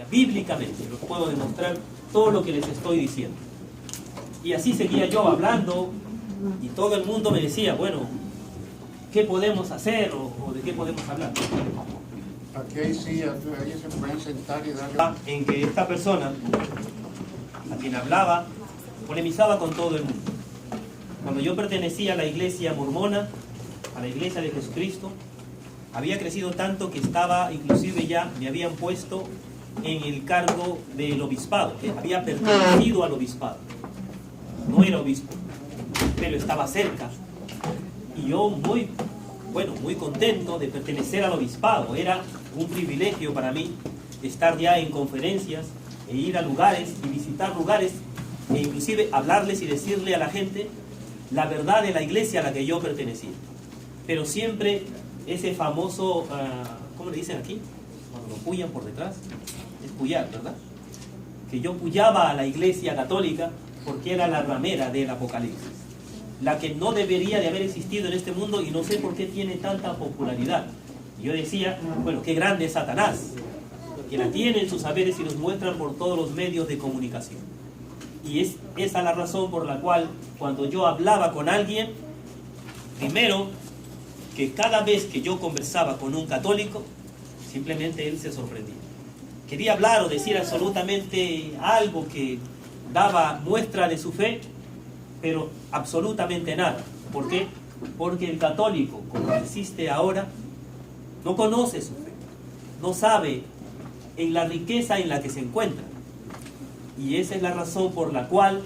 Bíblicamente, los puedo demostrar todo lo que les estoy diciendo. Y así seguía yo hablando y todo el mundo me decía, bueno, ¿qué podemos hacer o de qué podemos hablar? Aquí hay sillas, ahí se pueden sentar y darle... En que esta persona, a quien hablaba, polemizaba con todo el mundo. Cuando yo pertenecía a la iglesia mormona, a la iglesia de Jesucristo, había crecido tanto que estaba, inclusive ya me habían puesto en el cargo del obispado, que había pertenecido al obispado. No era obispo, pero estaba cerca. Y yo muy contento de pertenecer al obispado. Era un privilegio para mí estar ya en conferencias e ir a lugares y visitar lugares e inclusive hablarles y decirle a la gente la verdad de la iglesia a la que yo pertenecía. Pero siempre ese famoso, ¿cómo le dicen aquí? Cuando lo pullan por detrás, es pullar, ¿verdad? Que yo pullaba a la iglesia católica porque era la ramera del Apocalipsis, la que no debería de haber existido en este mundo y no sé por qué tiene tanta popularidad. Y yo decía, bueno, qué grande es Satanás, que la tiene en sus saberes y los muestran por todos los medios de comunicación. Y es esa la razón por la cual cuando yo hablaba con alguien, primero, que cada vez que yo conversaba con un católico, simplemente él se sorprendía. Quería hablar o decir absolutamente algo que daba muestra de su fe, pero absolutamente nada. ¿Por qué? Porque el católico, como existe ahora, no conoce su fe, no sabe en la riqueza en la que se encuentra. Y esa es la razón por la cual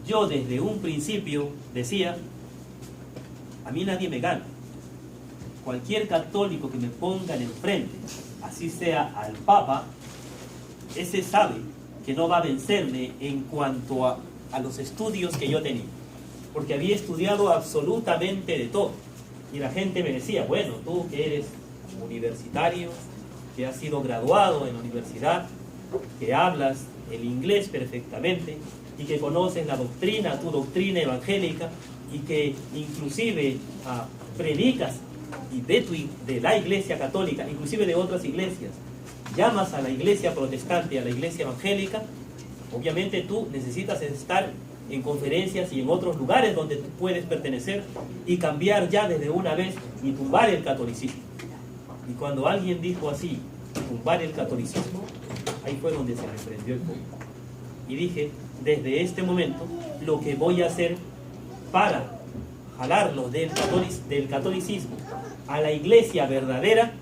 yo desde un principio decía, a mí nadie me gana. Cualquier católico que me pongan enfrente, así sea al Papa, ese sabe que no va a vencerme en cuanto a los estudios que yo tenía. Porque había estudiado absolutamente de todo. Y la gente me decía, bueno, tú que eres universitario, que has sido graduado en la universidad, que hablas el inglés perfectamente y que conoces la doctrina, tu doctrina evangélica, y que inclusive predicas y de la iglesia católica, inclusive de otras iglesias, llamas a la iglesia protestante, a la iglesia evangélica, obviamente tú necesitas estar en conferencias y en otros lugares donde tú puedes pertenecer y cambiar ya desde una vez y tumbar el catolicismo. Y cuando alguien dijo así, tumbar el catolicismo, ahí fue donde se me prendió el fuego. Y dije, desde este momento, lo que voy a hacer para jalarlo del catolicismo a la iglesia verdadera,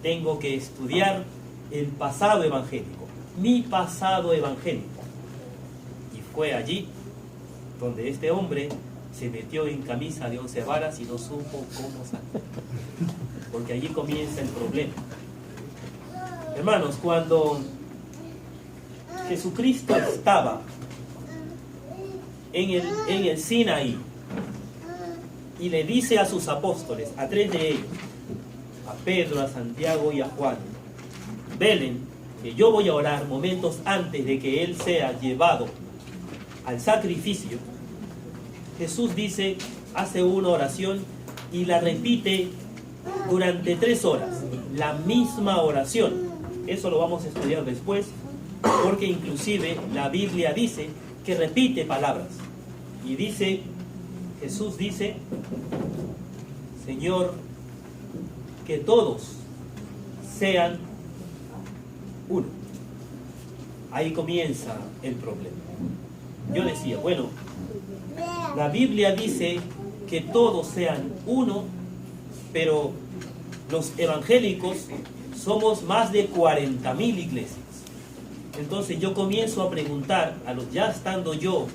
tengo que estudiar el pasado evangélico, mi pasado evangélico. Y fue allí donde este hombre se metió en camisa de 11 varas y no supo cómo salir. Porque allí comienza el problema. Hermanos, cuando Jesucristo estaba en el Sinaí y le dice a sus apóstoles, a 3 de ellos, a Pedro, a Santiago y a Juan, velen que yo voy a orar momentos antes de que él sea llevado al sacrificio. Jesús dice, hace una oración y la repite durante 3 horas, la misma oración. Eso lo vamos a estudiar después, porque inclusive la Biblia dice que repite palabras. Y dice, Jesús dice, Señor, que todos sean uno. Ahí comienza el problema. Yo decía, bueno, la Biblia dice que todos sean uno, pero los evangélicos somos más de 40,000 iglesias. Entonces yo comienzo a preguntar, ya estando yo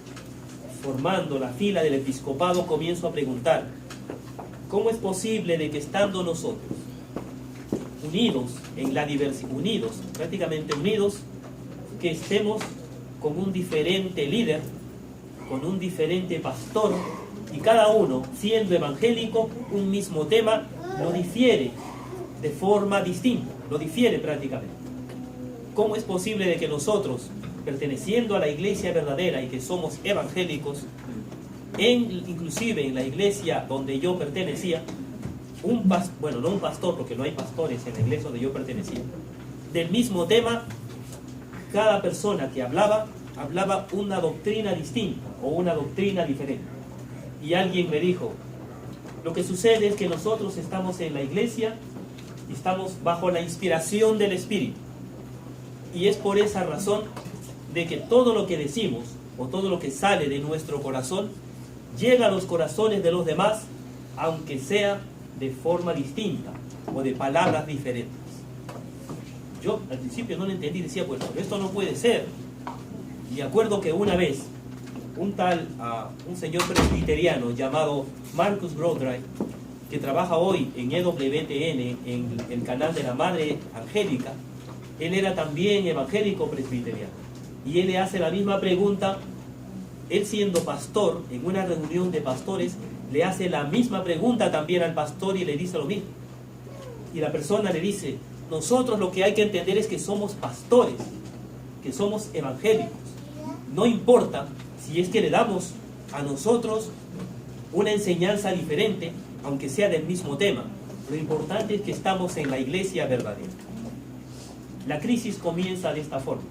formando la fila del episcopado, comienzo a preguntar, ¿cómo es posible de que estando nosotros unidos en la diversidad, prácticamente unidos, que estemos con un diferente líder, con un diferente pastor, y cada uno, siendo evangélico, un mismo tema, lo difiere de forma distinta, lo difiere prácticamente? ¿Cómo es posible de que nosotros, perteneciendo a la iglesia verdadera y que somos evangélicos, inclusive en la iglesia donde yo pertenecía, no un pastor, porque no hay pastores en la iglesia donde yo pertenecía, del mismo tema, cada persona que hablaba una doctrina distinta o una doctrina diferente. Y alguien me dijo, lo que sucede es que nosotros estamos en la iglesia y estamos bajo la inspiración del Espíritu. Y es por esa razón de que todo lo que decimos o todo lo que sale de nuestro corazón llega a los corazones de los demás, aunque sea de forma distinta o de palabras diferentes. Yo al principio no lo entendí, decía, pues esto no puede ser. Y me acuerdo que una vez un señor presbiteriano llamado Marcus Brodright, que trabaja hoy en EWTN, en el canal de la Madre Angélica, él era también evangélico presbiteriano. Y él le hace la misma pregunta, él siendo pastor, en una reunión de pastores, le hace la misma pregunta también al pastor y le dice lo mismo. Y la persona le dice, nosotros lo que hay que entender es que somos pastores, que somos evangélicos. No importa si es que le damos a nosotros una enseñanza diferente, aunque sea del mismo tema. Lo importante es que estamos en la iglesia verdadera. La crisis comienza de esta forma.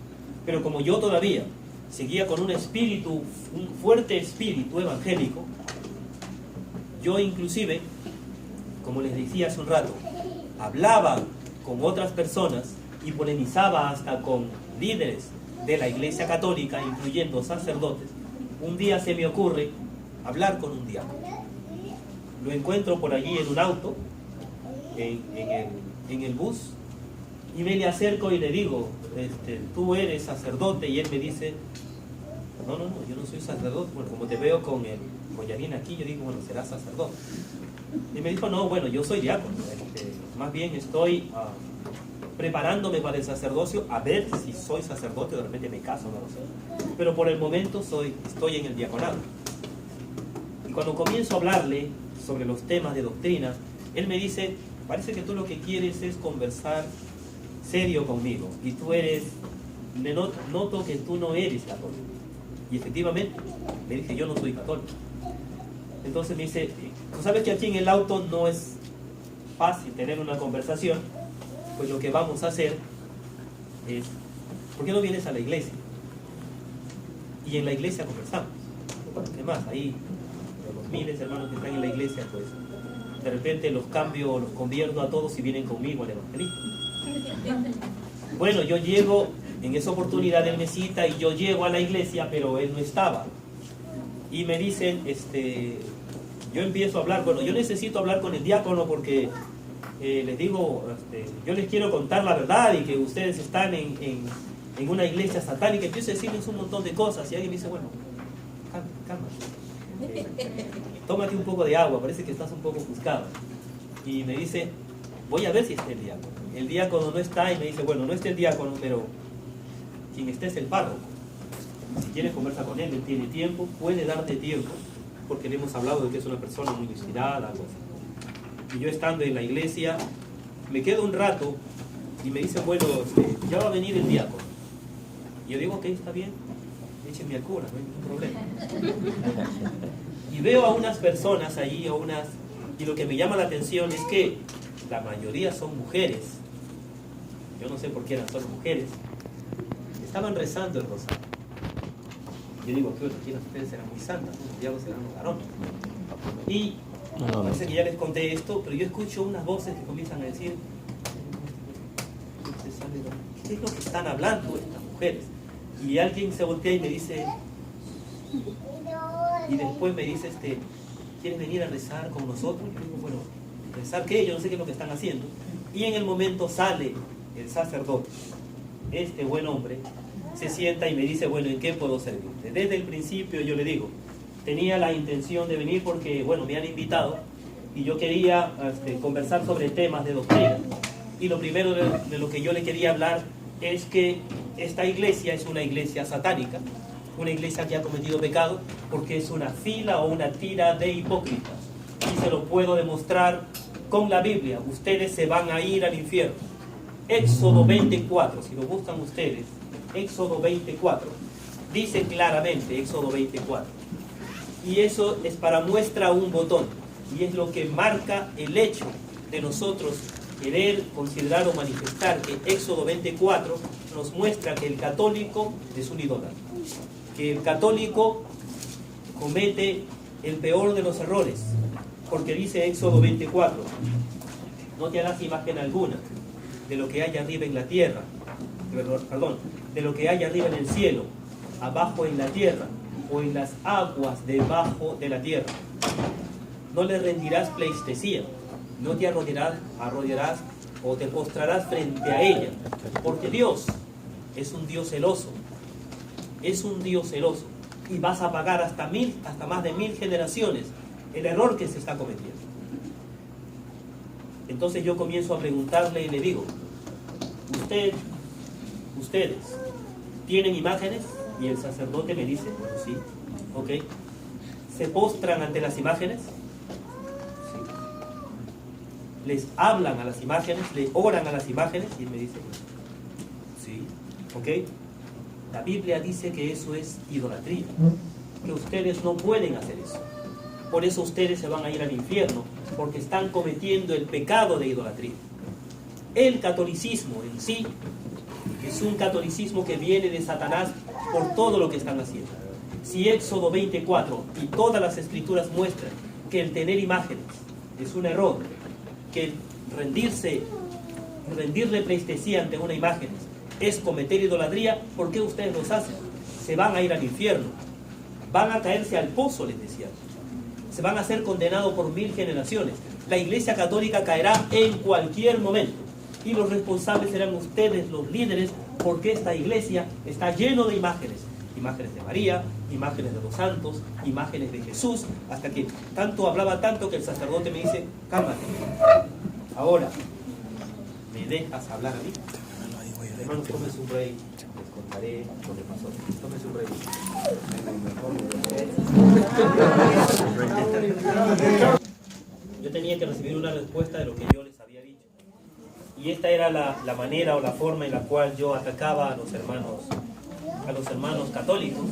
Pero como yo todavía seguía con un fuerte espíritu evangélico, yo inclusive, como les decía hace un rato, hablaba con otras personas y polemizaba hasta con líderes de la Iglesia Católica, incluyendo sacerdotes. Un día se me ocurre hablar con un diácono. Lo encuentro por allí en un auto, en el bus, y me le acerco y le digo, tú eres sacerdote, y él me dice, no, yo no soy sacerdote. Bueno, como te veo con el collarín aquí, yo digo, bueno, serás sacerdote. Y me dijo, no, bueno, yo soy diácono, más bien estoy preparándome para el sacerdocio, a ver si soy sacerdote, de repente me caso, no lo sé. Pero por el momento estoy en el diaconado. Y cuando comienzo a hablarle sobre los temas de doctrina, él me dice, parece que tú lo que quieres es conversar serio conmigo, y tú noto que tú no eres católico. Y efectivamente, le dije, yo no soy católico. Entonces me dice, tú sabes que aquí en el auto no es fácil tener una conversación, pues lo que vamos a hacer es, ¿por qué no vienes a la iglesia? Y en la iglesia conversamos. Bueno, ¿qué más? Ahí, los miles de hermanos que están en la iglesia, pues de repente los convierto a todos y vienen conmigo al evangelismo. Bueno, yo llego, en esa oportunidad él me cita y yo llego a la iglesia, pero él no estaba. Y me dicen, yo empiezo a hablar, bueno, yo necesito hablar con el diácono porque les digo, yo les quiero contar la verdad y que ustedes están en una iglesia satánica. Empiezo a decirles un montón de cosas y alguien me dice, bueno, cálmate, tómate un poco de agua, parece que estás un poco ofuscado. Y me dice, voy a ver si está el diácono. El diácono no está y me dice, bueno, no está el diácono, pero quien esté es el párroco. Si quieres conversar con él tiene tiempo, puede darte tiempo, porque le hemos hablado de que es una persona muy inspirada, algo así. Y yo estando en la iglesia, me quedo un rato y me dicen, bueno, ya va a venir el diácono. Y yo digo, ok, está bien, échenme al cura, no hay ningún problema. Y veo a unas personas allí, y lo que me llama la atención es que la mayoría son mujeres. Yo no sé por qué eran solo mujeres. Estaban rezando el rosario. Yo digo, bueno, aquí las mujeres eran muy santas, los diablos eran los varones. Y parece que ya les conté esto, pero yo escucho unas voces que comienzan a decir, ¿qué es lo que están hablando estas mujeres? Y alguien se voltea y me dice, y después me dice, ¿quieres venir a rezar con nosotros? Yo digo, bueno, ¿rezar qué? Yo no sé qué es lo que están haciendo. Y en el momento sale el sacerdote, este buen hombre, se sienta y me dice, bueno, ¿en qué puedo servirte? Desde el principio yo le digo, tenía la intención de venir porque, bueno, me han invitado y yo quería conversar sobre temas de doctrina. Y lo primero de lo que yo le quería hablar es que esta iglesia es una iglesia satánica, una iglesia que ha cometido pecado porque es una fila o una tira de hipócritas. Y se lo puedo demostrar con la Biblia. Ustedes se van a ir al infierno. Éxodo 24, si lo buscan ustedes, Éxodo 24, dice claramente Éxodo 24. Y eso es para muestra un botón. Y es lo que marca el hecho de nosotros querer considerar o manifestar que Éxodo 24 nos muestra que el católico es un idólatra, que el católico comete el peor de los errores, porque dice Éxodo 24, no te harás imagen alguna de lo que hay arriba en la tierra, perdón, de lo que hay arriba en el cielo, abajo en la tierra, o en las aguas debajo de la tierra. No le rendirás pleitesía, no te arrodillarás o te postrarás frente a ella, porque Dios es un Dios celoso, es un Dios celoso, y vas a pagar hasta más de 1000 generaciones el error que se está cometiendo. Entonces yo comienzo a preguntarle y le digo, ustedes tienen imágenes, y el sacerdote me dice, sí, ok. ¿Se postran ante las imágenes? Sí. ¿Les hablan a las imágenes? ¿Le oran a las imágenes? Y él me dice, sí, ok. La Biblia dice que eso es idolatría, que ustedes no pueden hacer eso. Por eso ustedes se van a ir al infierno, porque están cometiendo el pecado de idolatría. El catolicismo en sí es un catolicismo que viene de Satanás por todo lo que están haciendo. Si Éxodo 24 y todas las escrituras muestran que el tener imágenes es un error, que el rendirle pleitesía ante una imagen es cometer idolatría, ¿por qué ustedes los hacen? Se van a ir al infierno, van a caerse al pozo, les decía. Se van a ser condenados por 1000 generaciones. La Iglesia Católica caerá en cualquier momento. Y los responsables serán ustedes, los líderes, porque esta iglesia está lleno de imágenes. Imágenes de María, imágenes de los santos, imágenes de Jesús, hasta que hablaba tanto que el sacerdote me dice, cálmate. Ahora, ¿me dejas hablar a mí? Hermano, tómese un break. Les contaré lo que pasó. Tómese un break. Yo tenía que recibir una respuesta de lo que yo les había dicho. Y esta era la manera o la forma en la cual yo atacaba a los hermanos católicos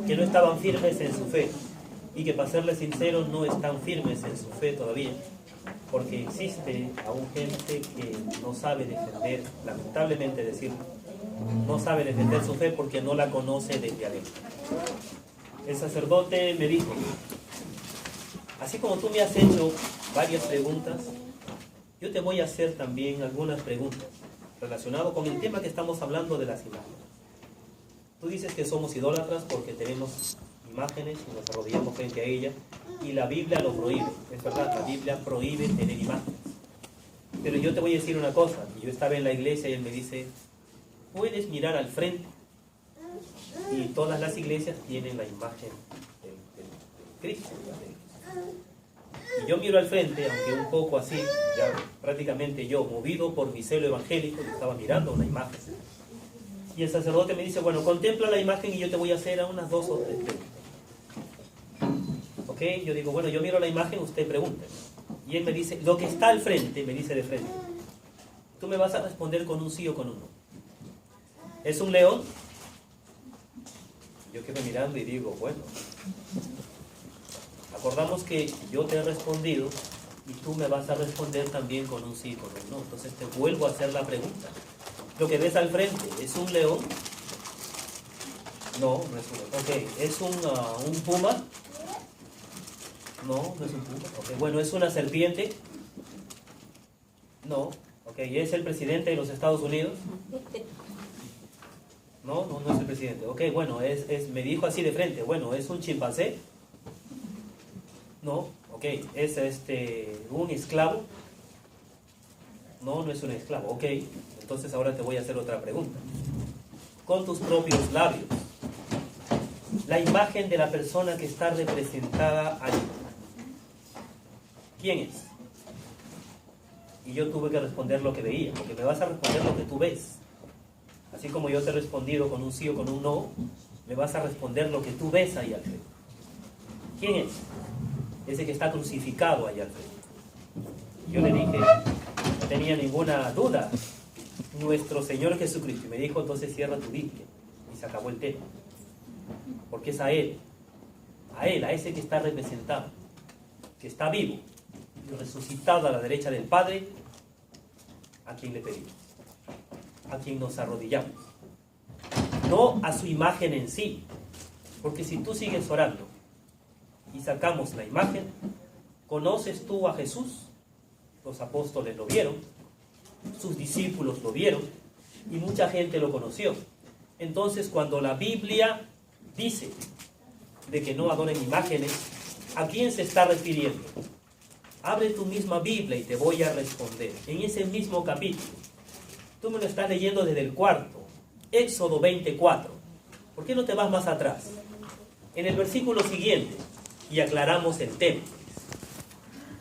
que no estaban firmes en su fe, y que, para serles sinceros, no están firmes en su fe todavía, porque existe aún gente que no sabe defender, lamentablemente decirlo, no sabe defender su fe porque no la conoce desde adentro. El sacerdote me dijo, así como tú me has hecho varias preguntas, yo te voy a hacer también algunas preguntas relacionadas con el tema que estamos hablando de las imágenes. Tú dices que somos idólatras porque tenemos imágenes y nos arrodillamos frente a ellas, y la Biblia lo prohíbe. Es verdad, la Biblia prohíbe tener imágenes. Pero yo te voy a decir una cosa. Yo estaba en la iglesia y él me dice, puedes mirar al frente, y todas las iglesias tienen la imagen de Cristo. Y yo miro al frente, aunque un poco así, ya prácticamente yo, movido por mi celo evangélico, estaba mirando una imagen. Y el sacerdote me dice, bueno, contempla la imagen y yo te voy a hacer a unas 2 o 3 preguntas. ¿Ok? Yo digo, bueno, yo miro la imagen, usted pregunta. Y él me dice, lo que está al frente, me dice de frente. Tú me vas a responder con un sí o con un no. ¿Es un león? Yo quedo mirando y digo, bueno, acordamos que yo te he respondido y tú me vas a responder también con un sí o con un no. Entonces te vuelvo a hacer la pregunta. Lo que ves al frente, ¿es un león? No, no es un león. Ok, ¿es un puma? No, no es un puma. Okay. Bueno, ¿es una serpiente? No. Ok, ¿es el presidente de los Estados Unidos? No, no es el presidente. Ok, bueno, me dijo así de frente. Bueno, ¿es un chimpancé? No. Ok, ¿es un esclavo? No, no es un esclavo. Ok, entonces ahora te voy a hacer otra pregunta. Con tus propios labios, la imagen de la persona que está representada allí, ¿quién es? Y yo tuve que responder lo que veía, porque me vas a responder lo que tú ves. Así como yo te he respondido con un sí o con un no, me vas a responder lo que tú ves ahí al frente. ¿Quién es? Ese que está crucificado allá al frente. Yo le dije, no tenía ninguna duda, nuestro Señor Jesucristo. Y me dijo, entonces cierra tu Biblia. Y se acabó el tema. Porque es a ese que está representado, que está vivo, y resucitado a la derecha del Padre, ¿a quién le pedimos? A quien nos arrodillamos. No a su imagen en sí. Porque si tú sigues orando y sacamos la imagen, ¿conoces tú a Jesús? Los apóstoles lo vieron, sus discípulos lo vieron y mucha gente lo conoció. Entonces, cuando la Biblia dice de que no adoren imágenes, ¿a quién se está refiriendo? Abre tu misma Biblia y te voy a responder. En ese mismo capítulo, tú me lo estás leyendo desde el 4, Éxodo 24. ¿Por qué no te vas más atrás? En el versículo siguiente, y aclaramos el tema.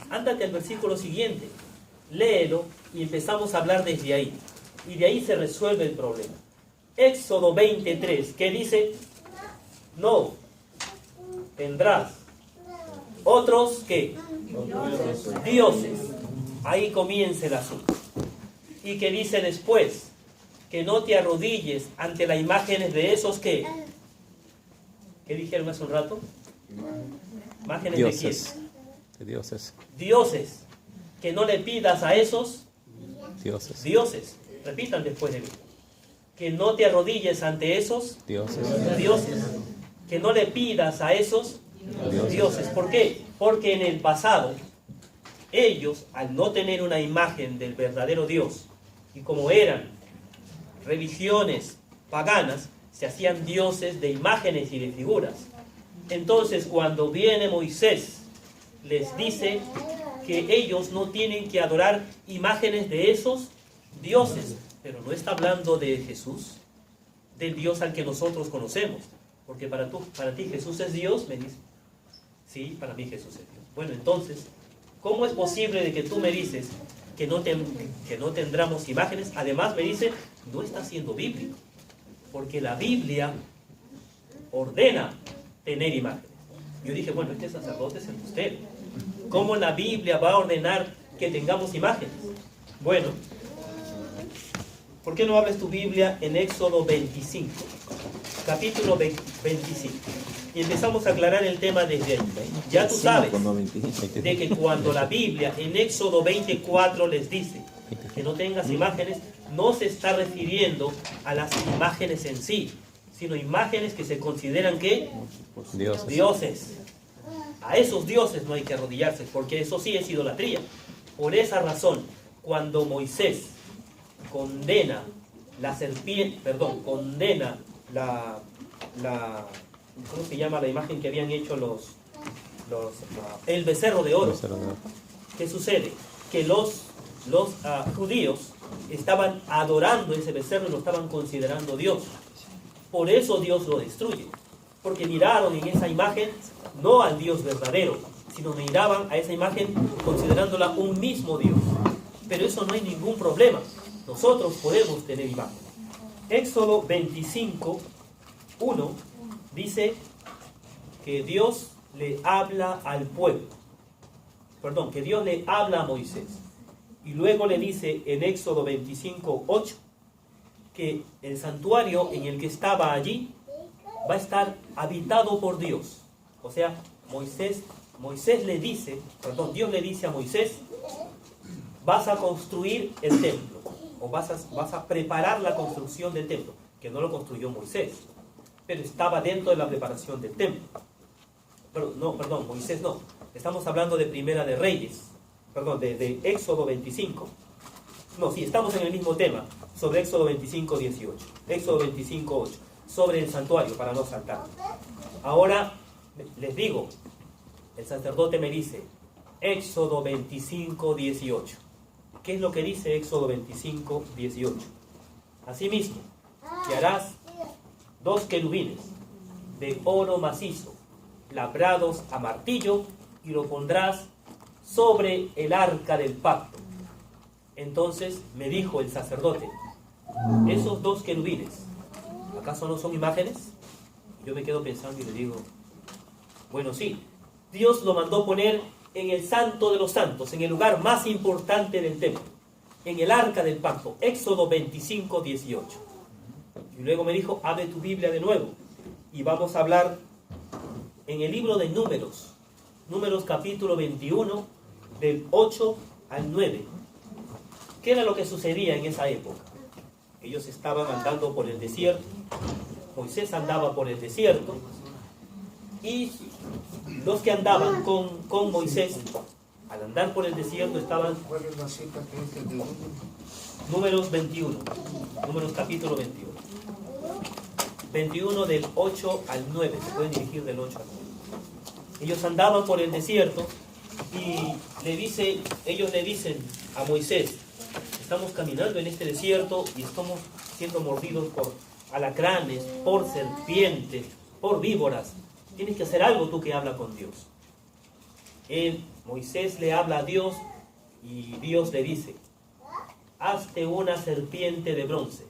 Ándate al versículo siguiente, léelo y empezamos a hablar desde ahí. Y de ahí se resuelve el problema. Éxodo 23, ¿qué dice? No tendrás otros, ¿qué? Dioses. Ahí comienza el asunto. Y que dice después, que no te arrodilles ante las imágenes de esos que... ¿Qué dijeron hace un rato? ¿Imágenes dioses, de quién? de dioses. Dioses. Que no le pidas a esos Dioses. dioses. Repitan después de mí. Que no te arrodilles ante esos Dioses. dioses. Que no le pidas a esos dioses. ¿Por qué? Porque en el pasado, ellos, al no tener una imagen del verdadero Dios, y como eran religiones paganas, se hacían dioses de imágenes y de figuras. Entonces, cuando viene Moisés, les dice que ellos no tienen que adorar imágenes de esos dioses. Pero no está hablando de Jesús, del Dios al que nosotros conocemos. Porque para ti Jesús es Dios, me dice. Sí, para mí Jesús es Dios. Bueno, entonces, ¿cómo es posible de que tú me dices que no tendremos imágenes? Además me dice, no está siendo bíblico. Porque la Biblia ordena tener imágenes. Yo dije, bueno, este sacerdote es embustero. ¿Cómo la Biblia va a ordenar que tengamos imágenes? Bueno, ¿por qué no hablas tu Biblia en Éxodo 25? Capítulo 25. Y empezamos a aclarar el tema desde ahí. Ya tú sabes de que cuando la Biblia en Éxodo 24 les dice que no tengas imágenes, no se está refiriendo a las imágenes en sí, sino imágenes que se consideran ¿qué? Dioses. Dioses. A esos dioses no hay que arrodillarse, porque eso sí es idolatría. Por esa razón, cuando Moisés condena la serpiente, condena ¿cómo se llama la imagen que habían hecho el becerro de oro? ¿Qué sucede? Que los judíos estaban adorando ese becerro y lo estaban considerando Dios. Por eso Dios lo destruye. Porque miraron en esa imagen no al Dios verdadero, sino miraban a esa imagen considerándola un mismo Dios. Pero eso no hay ningún problema. Nosotros podemos tener imagen. Éxodo 25, 1 dice que Dios le habla al pueblo. Perdón, que Dios le habla a Moisés. Y luego le dice en Éxodo 25, 8 que el santuario en el que estaba allí va a estar habitado por Dios. O sea, Dios le dice a Moisés, vas a construir el templo, o vas a preparar la construcción del templo, que no lo construyó Moisés, pero estaba dentro de la preparación del templo. Moisés no. Estamos hablando de Primera de Reyes, de Éxodo 25. No, sí, estamos en el mismo tema, sobre Éxodo 25, 18. Éxodo 25, 8. Sobre el santuario, para no saltar. Ahora, les digo, el sacerdote me dice, Éxodo 25, 18. ¿Qué es lo que dice Éxodo 25, 18? Asimismo, que harás 2 querubines de oro macizo, labrados a martillo, y lo pondrás sobre el arca del pacto. Entonces me dijo el sacerdote, esos 2 querubines, ¿acaso no son imágenes? Yo me quedo pensando y le digo, bueno, sí, Dios lo mandó poner en el santo de los santos, en el lugar más importante del templo, en el arca del pacto, Éxodo 25, 18. Y luego me dijo, abre tu Biblia de nuevo, y vamos a hablar en el libro de Números capítulo 21, del 8 al 9. ¿Qué era lo que sucedía en esa época? Ellos estaban andando por el desierto, Moisés andaba por el desierto, y los que andaban con Moisés, al andar por el desierto, estaban... ¿Cuál es la cita que es el de Números 21, Números capítulo 21. 21 del 8 al 9, se pueden dirigir del 8 al 9. Ellos andaban por el desierto y ellos le dicen a Moisés: estamos caminando en este desierto y estamos siendo mordidos por alacranes, por serpientes, por víboras. Tienes que hacer algo tú que habla con Dios. Moisés le habla a Dios y Dios le dice: hazte una serpiente de bronce,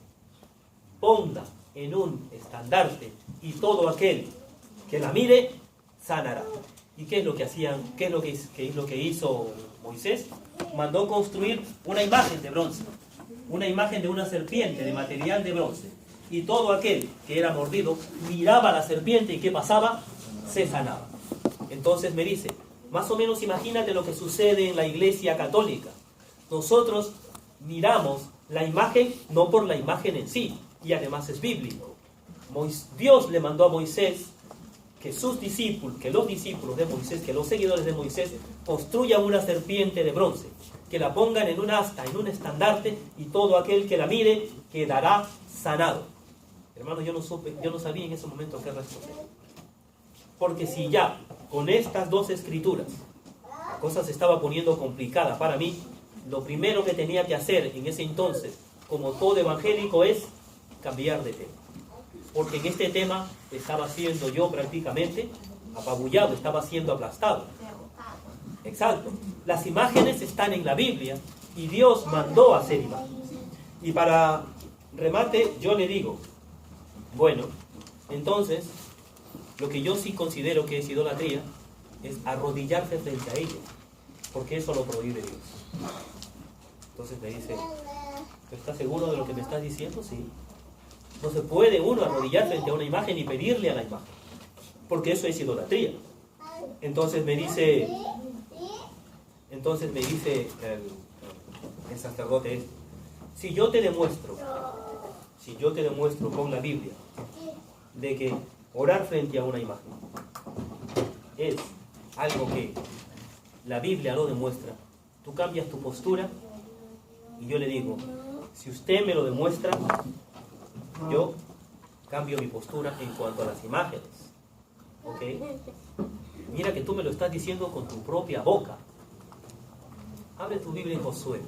ponga en un estandarte y todo aquel que la mire sanará. ¿Y qué es lo que hacían? ¿Qué es lo que hizo Moisés? Mandó construir una imagen de bronce, una imagen de una serpiente de material de bronce. Y todo aquel que era mordido miraba a la serpiente y ¿qué pasaba? Se sanaba. Entonces me dice, más o menos imagínate lo que sucede en la Iglesia Católica. Nosotros miramos la imagen no por la imagen en sí, y además es bíblico. Dios le mandó a Moisés que los discípulos de Moisés, que los seguidores de Moisés construyan una serpiente de bronce, que la pongan en un asta, en un estandarte, y todo aquel que la mire quedará sanado. Hermano, yo no sabía en ese momento qué responder. Porque si ya con estas dos escrituras la cosa se estaba poniendo complicada para mí, lo primero que tenía que hacer en ese entonces, como todo evangélico, es cambiar de tema. Porque en este tema estaba siendo yo prácticamente apabullado, estaba siendo aplastado. Exacto. Las imágenes están en la Biblia y Dios mandó a hacer imágenes. Y para remate yo le digo, bueno, entonces lo que yo sí considero que es idolatría es arrodillarse frente a ella, porque eso lo prohíbe Dios. Entonces me dice, ¿estás seguro de lo que me estás diciendo? Sí. No se puede uno arrodillar frente a una imagen y pedirle a la imagen, porque eso es idolatría. Entonces me dice el sacerdote, si yo te demuestro con la Biblia de que orar frente a una imagen es algo que la Biblia lo demuestra, tú cambias tu postura. Y yo le digo, si usted me lo demuestra, yo cambio mi postura en cuanto a las imágenes. ¿Ok? Mira que tú me lo estás diciendo con tu propia boca. Abre tu Biblia en Josué.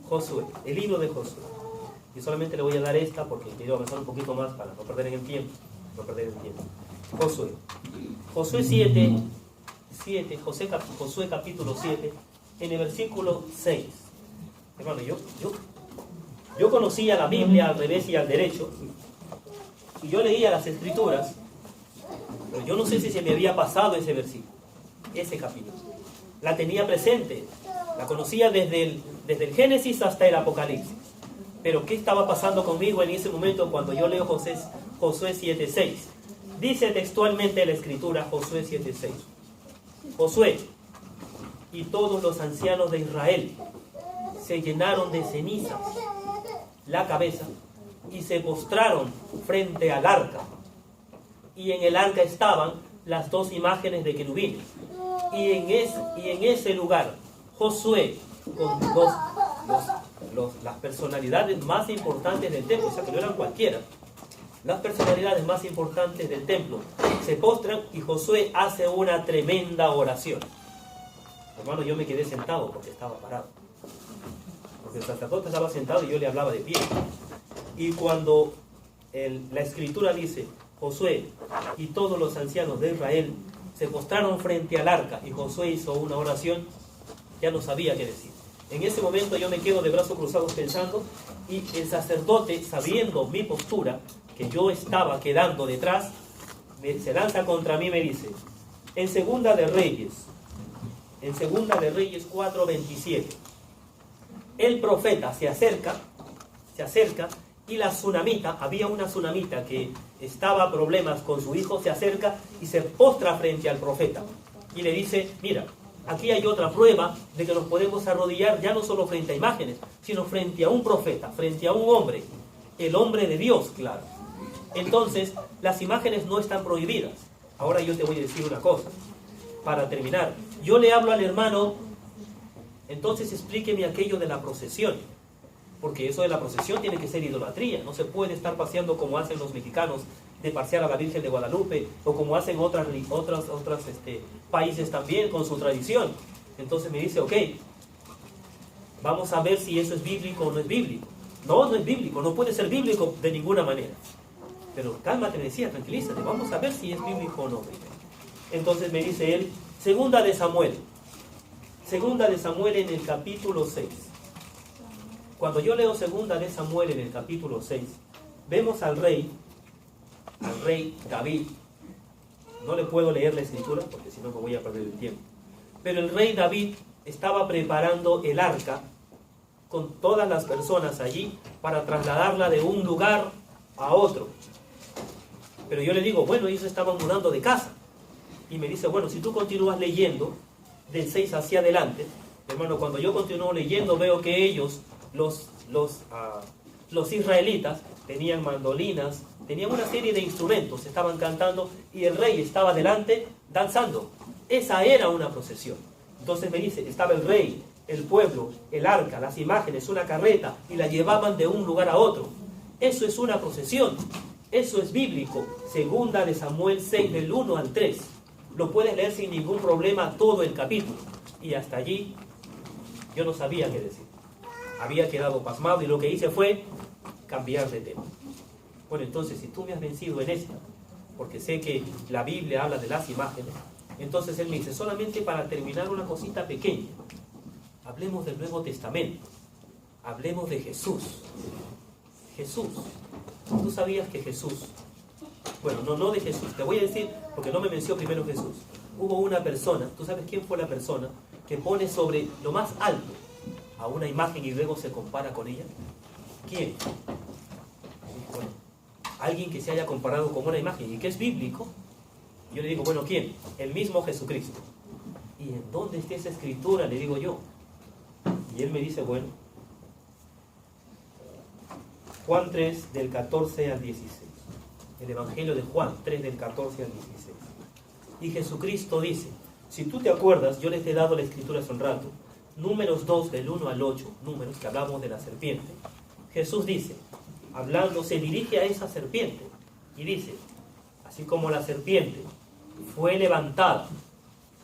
Josué, el libro de Josué. Y solamente le voy a dar esta porque quiero avanzar un poquito más para no perder el tiempo. Josué. Josué 7, Josué capítulo 7, en el versículo 6. Hermano, yo conocía la Biblia al revés y al derecho, y yo leía las Escrituras, pero yo no sé si se me había pasado ese versículo, ese capítulo. La tenía presente, la conocía desde el Génesis hasta el Apocalipsis. Pero ¿qué estaba pasando conmigo en ese momento cuando yo leo Josué 7:6? Dice textualmente la Escritura, Josué 7:6. Josué y todos los ancianos de Israel se llenaron de cenizas la cabeza y se postraron frente al arca. Y en el arca estaban las dos imágenes de querubines. Y en ese lugar, Josué, con las personalidades más importantes del templo, o sea que no eran cualquiera, las personalidades más importantes del templo, se postran y Josué hace una tremenda oración. Hermano, yo me quedé sentado porque estaba parado. Porque el sacerdote estaba sentado y yo le hablaba de pie. Y cuando la Escritura dice, Josué y todos los ancianos de Israel se postraron frente al arca y Josué hizo una oración, ya no sabía qué decir. En ese momento yo me quedo de brazos cruzados pensando, y el sacerdote, sabiendo mi postura, que yo estaba quedando detrás, se lanza contra mí y me dice, en Segunda de Reyes 4:27, el profeta se acerca, y la tsunamita, había una tsunamita que estaba a problemas con su hijo, se acerca y se postra frente al profeta y le dice, mira, aquí hay otra prueba de que nos podemos arrodillar ya no solo frente a imágenes, sino frente a un profeta, frente a un hombre, el hombre de Dios, claro. Entonces, las imágenes no están prohibidas. Ahora yo te voy a decir una cosa, para terminar. Yo le hablo al hermano, entonces explíqueme aquello de la procesión, porque eso de la procesión tiene que ser idolatría. No se puede estar paseando como hacen los mexicanos, de pasear a la Virgen de Guadalupe, o como hacen otros países también con su tradición. Entonces me dice, ok, vamos a ver si eso es bíblico o no es bíblico. No, no es bíblico, no puede ser bíblico de ninguna manera. Pero cálmate, me decía, tranquilízate, vamos a ver si es bíblico o no. Entonces me dice él, segunda de Samuel en el capítulo 6. Cuando yo leo segunda de Samuel en el capítulo 6, vemos al rey David. No le puedo leer la escritura porque si no me voy a perder el tiempo. Pero el rey David estaba preparando el arca con todas las personas allí para trasladarla de un lugar a otro. Pero yo le digo, bueno, ellos estaban mudando de casa. Y me dice, bueno, si tú continúas leyendo del 6 hacia adelante, hermano, cuando yo continúo leyendo veo que ellos, los israelitas, tenían mandolinas, tenían una serie de instrumentos, estaban cantando y el rey estaba delante danzando. Esa era una procesión. Entonces me dice, estaba el rey, el pueblo, el arca, las imágenes, una carreta y la llevaban de un lugar a otro. Eso es una procesión. Eso es bíblico. Segunda de Samuel 6 del 1 al 3. Lo puedes leer sin ningún problema todo el capítulo. Y hasta allí yo no sabía qué decir. Había quedado pasmado y lo que hice fue cambiar de tema. Bueno, entonces si tú me has vencido en esta, porque sé que la Biblia habla de las imágenes, entonces él me dice, solamente para terminar una cosita pequeña, hablemos del Nuevo Testamento, hablemos de Jesús. Jesús. ¿Tú sabías que Jesús? Bueno, no de Jesús, te voy a decir, porque no me mencionó primero Jesús. Hubo una persona, ¿tú sabes quién fue la persona que pone sobre lo más alto a una imagen y luego se compara con ella? ¿Quién? Bueno, alguien que se haya comparado con una imagen y que es bíblico. Yo le digo, bueno, ¿quién? El mismo Jesucristo. ¿Y en dónde está esa escritura? Le digo yo. Y él me dice, bueno, Juan 3 del 14 al 16. El Evangelio de Juan 3 del 14 al 16. Y Jesucristo dice, si tú te acuerdas, yo les he dado la escritura hace un rato, Números 2 del 1 al 8, números que hablamos de la serpiente. Jesús dice, hablando, se dirige a esa serpiente y dice, así como la serpiente fue levantada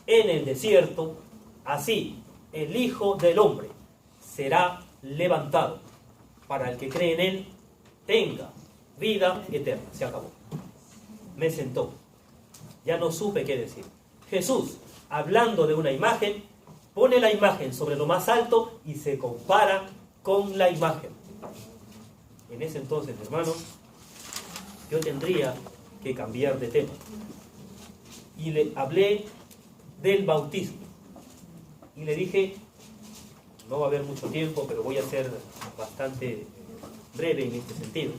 en el desierto, así el Hijo del Hombre será levantado para el que cree en él tenga vida eterna. Se acabó. Me sentó. Ya no supe qué decir. Jesús, hablando de una imagen, pone la imagen sobre lo más alto y se compara con la imagen. En ese entonces, hermano, yo tendría que cambiar de tema. Y le hablé del bautismo. Y le dije, no va a haber mucho tiempo, pero voy a ser bastante breve en este sentido,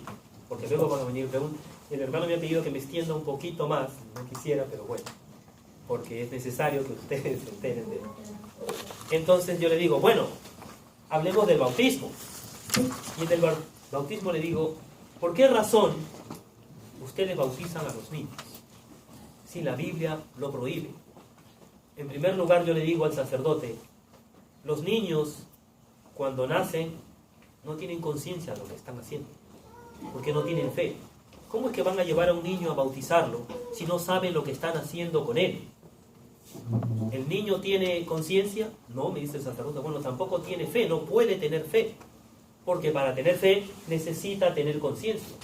porque luego van a venir preguntas. El hermano me ha pedido que me extienda un poquito más, no quisiera, pero bueno, porque es necesario que ustedes se enteren de él. Entonces yo le digo, bueno, hablemos del bautismo. Y en el bautismo le digo, ¿por qué razón ustedes bautizan a los niños si la Biblia lo prohíbe? En primer lugar, yo le digo al sacerdote, los niños cuando nacen no tienen conciencia de lo que están haciendo, porque no tienen fe. ¿Cómo es que van a llevar a un niño a bautizarlo si no saben lo que están haciendo con él? ¿El niño tiene conciencia? No, me dice el sacerdote. Bueno, tampoco tiene fe, no puede tener fe, porque para tener fe necesita tener conciencia.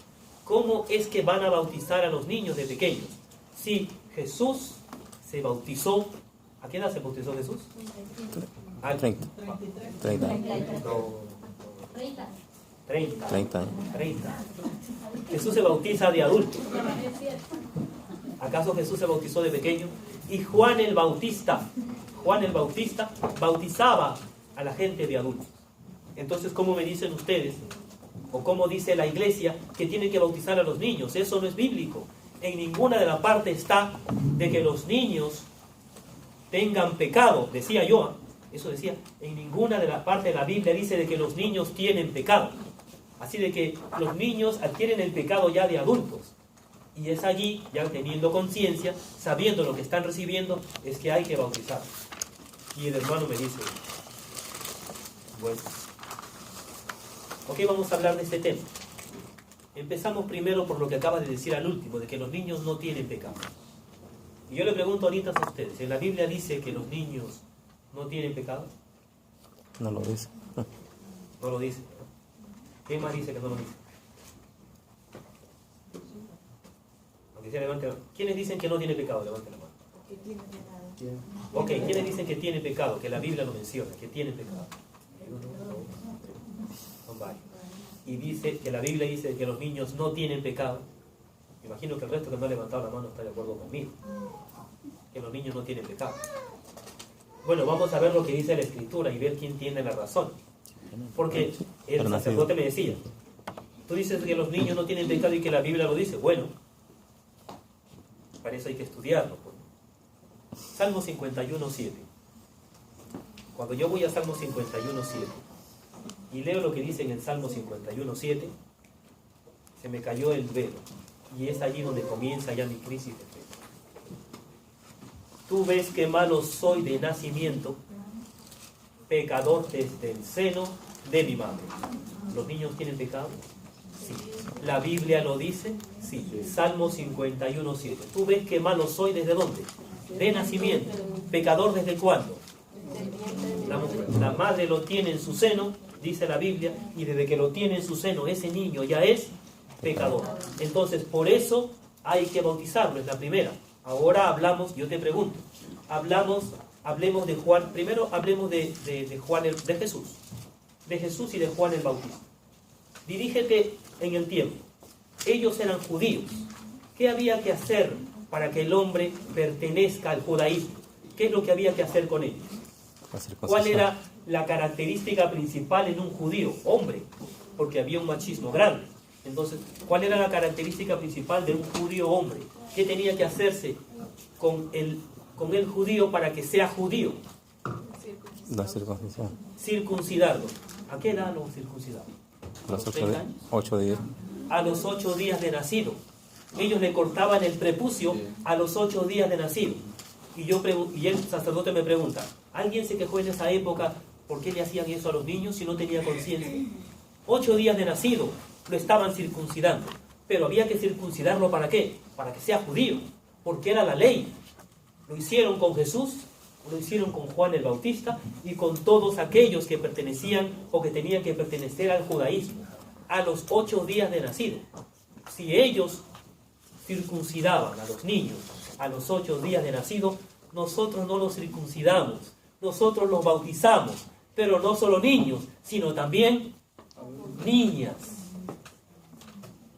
¿Cómo es que van a bautizar a los niños de pequeños? Si Jesús se bautizó, ¿a qué edad se bautizó Jesús? 30. No. 30 años. Jesús se bautiza de adulto. ¿Acaso Jesús se bautizó de pequeño? Y Juan el Bautista bautizaba a la gente de adultos. Entonces, ¿cómo me dicen ustedes? ¿O cómo dice la iglesia que tienen que bautizar a los niños? Eso no es bíblico. En ninguna de las partes está de que los niños tengan pecado, decía yo, eso decía, en ninguna de las partes de la Biblia dice de que los niños tienen pecado. Así de que los niños adquieren el pecado ya de adultos. Y es allí, ya teniendo conciencia, sabiendo lo que están recibiendo, es que hay que bautizar. Y el hermano me dice, bueno, ok, vamos a hablar de este tema. Empezamos primero por lo que acaba de decir al último, de que los niños no tienen pecado. Y yo le pregunto ahorita a ustedes, ¿en la Biblia dice que los niños no tienen pecado? No lo dice. No lo dice. ¿Quién más dice que no lo dice? Aunque sea, levante la mano. ¿Quiénes dicen que no tiene pecado? Levante la mano. Ok, ¿quiénes dicen que tiene pecado? Que la Biblia lo menciona, que tiene pecado. Son varios. Y dice que la Biblia dice que los niños no tienen pecado. Imagino que el resto que no ha levantado la mano está de acuerdo conmigo. Que los niños no tienen pecado. Bueno, vamos a ver lo que dice la Escritura y ver quién tiene la razón. Porque el sacerdote me decía, tú dices que los niños no tienen pecado y que la Biblia lo dice. Bueno, para eso hay que estudiarlo. Salmo 51:7. Cuando yo voy a Salmo 51:7 y leo lo que dice en el Salmo 51:7, se me cayó el velo. Y es allí donde comienza ya mi crisis de fe. Tú ves que malo soy de nacimiento, pecador desde el seno de mi madre. ¿Los niños tienen pecado? Sí. ¿La Biblia lo dice? Sí. Salmo 51:7. Tú ves que malo soy desde dónde? De nacimiento. ¿Pecador desde cuándo? La madre lo tiene en su seno, dice la Biblia, y desde que lo tiene en su seno ese niño ya es pecador. Entonces, por eso hay que bautizarlo, es la primera. Ahora hablamos, yo te pregunto, hablemos de Juan, primero hablemos de Juan, de Jesús y de Juan el Bautista. Dirígete en el tiempo. Ellos eran judíos. ¿Qué había que hacer para que el hombre pertenezca al judaísmo? ¿Qué es lo que había que hacer con ellos? ¿Cuál era la característica principal en un judío? Hombre, porque había un machismo grande. Entonces, ¿cuál era la característica principal de un judío hombre? ¿Qué tenía que hacerse con el judío para que sea judío? La circuncisión. Circuncidarlo. ¿A qué edad lo circuncidaron? A los 8 días. A los 8 días de nacido. Ellos le cortaban el prepucio a los 8 días de nacido. Y el sacerdote me pregunta, ¿alguien se quejó en esa época por qué le hacían eso a los niños si no tenía conciencia? 8 días de nacido lo estaban circuncidando. Pero había que circuncidarlo ¿para qué? Para que sea judío. Porque era la ley. Lo hicieron con Jesús, lo hicieron con Juan el Bautista y con todos aquellos que pertenecían o que tenían que pertenecer al judaísmo. A los 8 días de nacido. Si ellos circuncidaban a los niños a los 8 días de nacido, nosotros no los circuncidamos, nosotros los bautizamos, pero no solo niños, sino también niñas.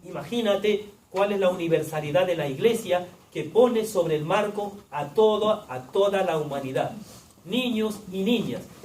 Imagínate cuál es la universalidad de la iglesia que pone sobre el marco a toda la humanidad, niños y niñas.